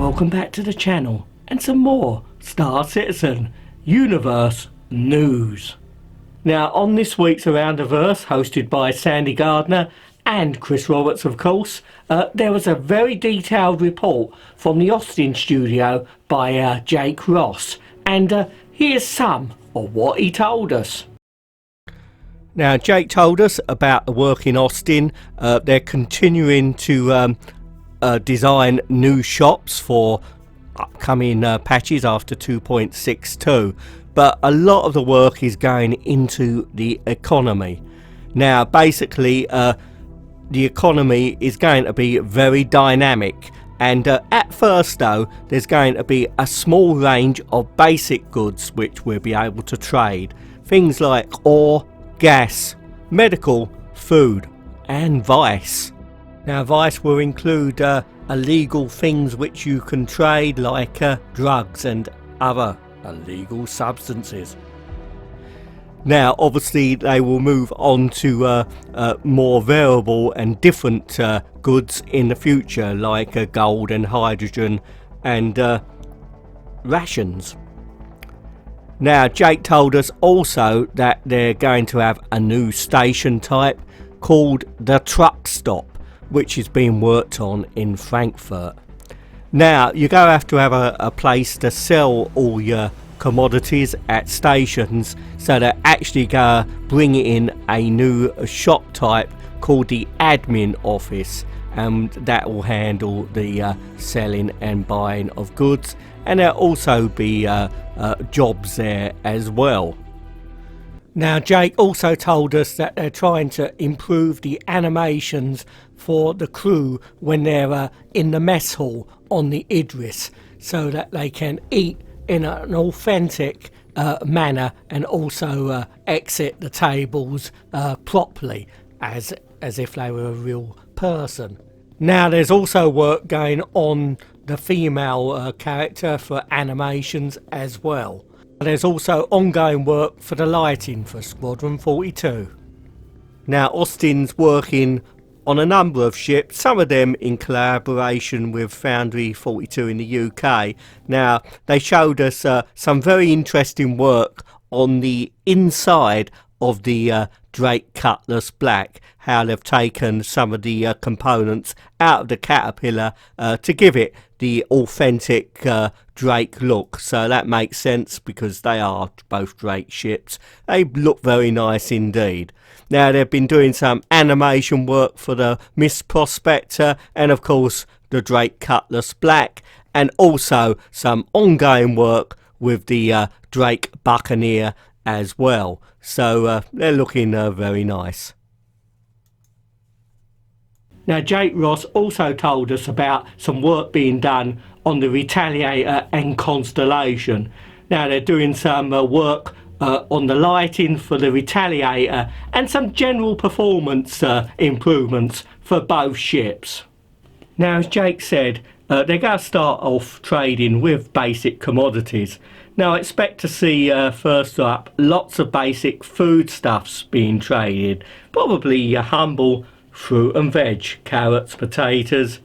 welcome back to the channel and some more Star Citizen Universe news. Now on this week's Aroundiverse, hosted by Sandy Gardner and Chris Roberts of course, there was a very detailed report from the Austin studio by Jake Ross, and here's some of what he told us. Now Jake told us about the work in Austin. They're continuing to design new shops for upcoming patches after 2.62, but a lot of the work is going into the economy. Now basically the economy is going to be very dynamic, and at first though there's going to be a small range of basic goods which we'll be able to trade. Things like ore, gas, medical, food and vice. Now vice will include illegal things which you can trade, like drugs and other illegal substances. Now obviously they will move on to more variable and different goods in the future, like gold and hydrogen and rations. Now Jake told us also that they're going to have a new station type called the truck stop, which is being worked on in Frankfurt. Now you're going to have a place to sell all your commodities at stations, so they're actually going to bring in a new shop type called the admin office, and that will handle the selling and buying of goods, and there'll also be jobs there as well. Now Jake also told us that they're trying to improve the animations for the crew when they're in the mess hall on the Idris, so that they can eat in an authentic manner and also exit the tables properly as if they were a real person. Now there's also work going on the female character for animations as well. There's also ongoing work for the lighting for Squadron 42. Now Austin's working on a number of ships, some of them in collaboration with Foundry 42 in the UK. Now they showed us some very interesting work on the inside of the Drake Cutlass Black, how they've taken some of the components out of the Caterpillar to give it the authentic Drake look. So that makes sense because they are both Drake ships. They look very nice indeed. Now they've been doing some animation work for the Miss Prospector and of course the Drake Cutlass Black, and also some ongoing work with the Drake Buccaneer as well. So they're looking very nice. Now Jake Ross also told us about some work being done on the Retaliator and Constellation. Now they're doing some work on the lighting for the Retaliator and some general performance improvements for both ships. Now as Jake said, they're going to start off trading with basic commodities. Now I expect to see first up lots of basic foodstuffs being traded, probably humble fruit and veg, carrots, potatoes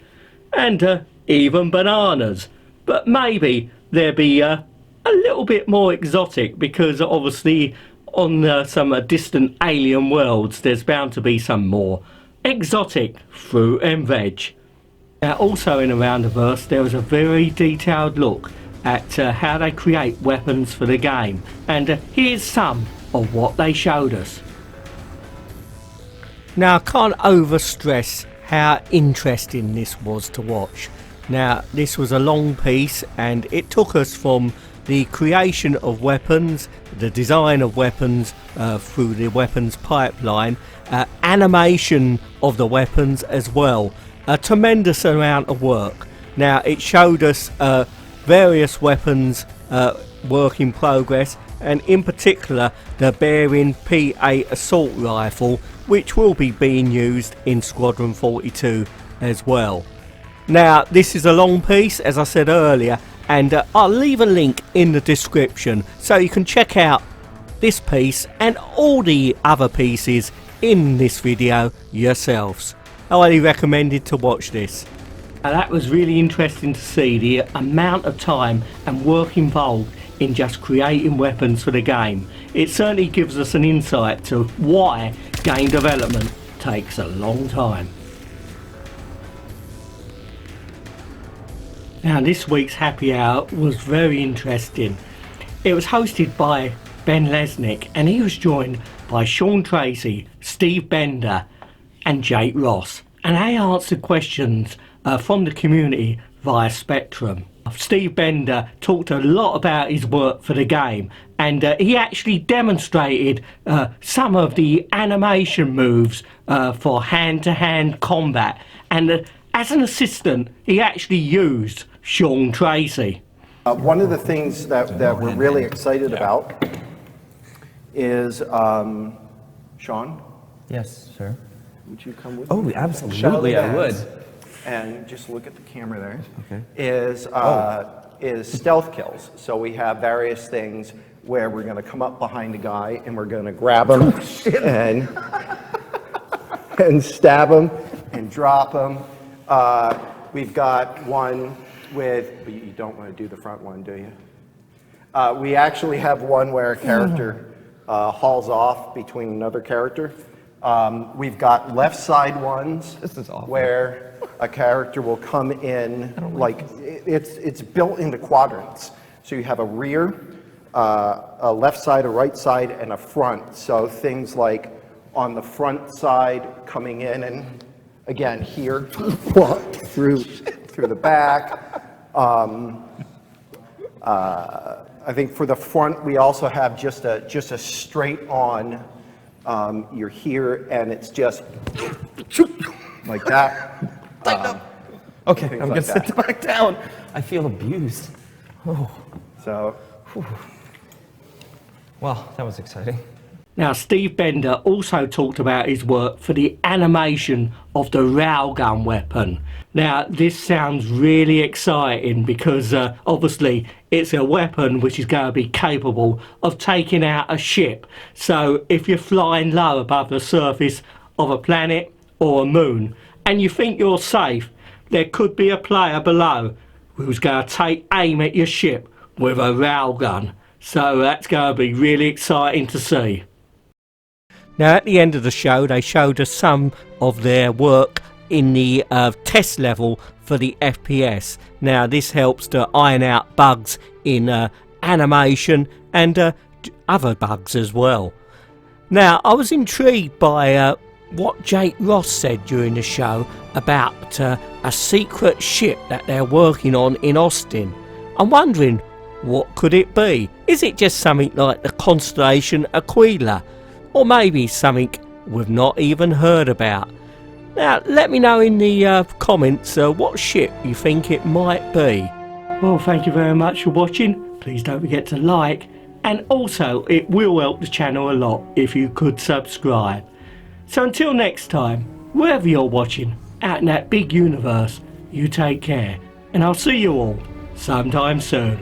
and even bananas, but maybe there'll be a little bit more exotic, because obviously on some distant alien worlds there's bound to be some more exotic fruit and veg. Now also in Aroundiverse there was a very detailed look at how they create weapons for the game, and here's some of what they showed us. Now I can't overstress how interesting this was to watch. Now this was a long piece and it took us from the creation of weapons, the design of weapons through the weapons pipeline, animation of the weapons as well. A tremendous amount of work. Now it showed us various weapons work in progress, and in particular the Bearing P8 assault rifle, which will be being used in Squadron 42 as well. Now this is a long piece, as I said earlier, and I'll leave a link in the description so you can check out this piece and all the other pieces in this video yourselves. I highly recommend it to watch this. Now, that was really interesting to see the amount of time and work involved in just creating weapons for the game. It certainly gives us an insight to why game development takes a long time. Now, this week's happy hour was very interesting. It was hosted by Ben Lesnick and he was joined by Sean Tracy, Steve Bender and Jake Ross, and they answered questions from the community via Spectrum. Steve Bender talked a lot about his work for the game, and he actually demonstrated some of the animation moves for hand-to-hand combat, and as an assistant he actually used Sean Tracy. One of the things that we're really excited about is, Sean? Yes, sir. Would you come with Oh, me? absolutely, I would. And just look at the camera there. Okay. Is stealth kills. So we have various things where we're going to come up behind a guy and we're going to grab him and stab him and drop him. We've got one with, but you don't want to do the front one, do you? We actually have one where a character hauls off between another character. We've got left side ones. This is awful. Where a character will come in, like it's built into quadrants. So you have a rear, a left side, a right side, and a front. So things like on the front side coming in, and again here, through the back. I think for the front we also have just a straight on. You're here, and it's just like that. Okay, I'm gonna like sit that. back down. I feel abused. Oh, So, well, that was exciting. Now, Steve Bender also talked about his work for the animation of the railgun weapon. Now, this sounds really exciting because obviously it's a weapon which is going to be capable of taking out a ship. So if you're flying low above the surface of a planet or a moon and you think you're safe, there could be a player below who's going to take aim at your ship with a railgun. So that's going to be really exciting to see. Now, at the end of the show, they showed us some of their work in the test level for the FPS. Now, this helps to iron out bugs in animation and other bugs as well. Now, I was intrigued by what Jake Ross said during the show about a secret ship that they're working on in Austin. I'm wondering, what could it be? Is it just something like the constellation Aquila? Or maybe something we've not even heard about? Now, let me know in the comments what ship you think it might be. Well, thank you very much for watching. Please don't forget to like, and also it will help the channel a lot if you could subscribe. So until next time, wherever you're watching, out in that big universe, you take care, and I'll see you all sometime soon.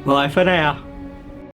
Bye for now.